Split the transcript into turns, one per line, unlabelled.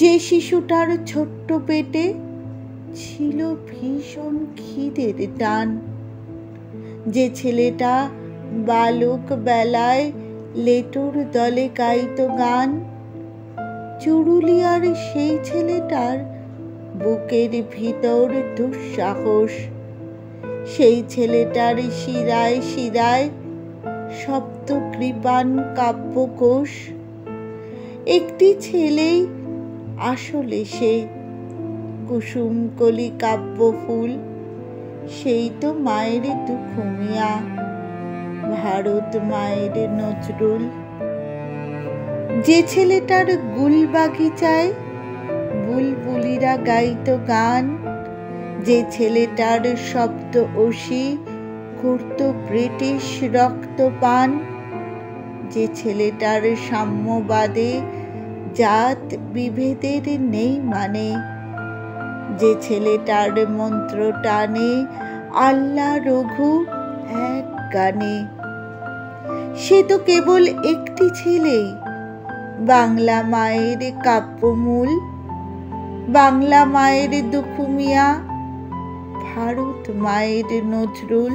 যে শিশুটার ছোট্ট পেটে ছিল ভীষণ খিদের টান, যে ছেলেটা বালক বেলায় লেটুর দলে গাইতো গান, চুরুলিয়ার সেই ছেলেটার বুকের ভিতর দুঃসাহস, সেই ছেলেটার শিরায় শিরায় সপ্ত কৃপান কাব্যকোষ। একটি ছেলেই আসলে সে কুসুমকলি কাব্য ফুল, সেই তো মায়ের দুখুমিয়া, ভারত মায়ের নজরুল। যে ছেলেটার গুল বাগিচায় বুলবুলিরা গাইতো গান, যে ছেলেটার শব্দ অসি করত ব্রিটিশ রক্তপান, যে ছেলেটার সাম্যবাদে জাত বিভেদের নেই মানে, যে ছেলেটার মন্ত্র টানে আল্লাহ রঘু এক গানে, সে তো কেবল একটি ছেলেই, বাংলা মায়ের কাব্যমূল, বাংলা মায়ের দুখুমিয়া, ভারত মায়ের নজরুল।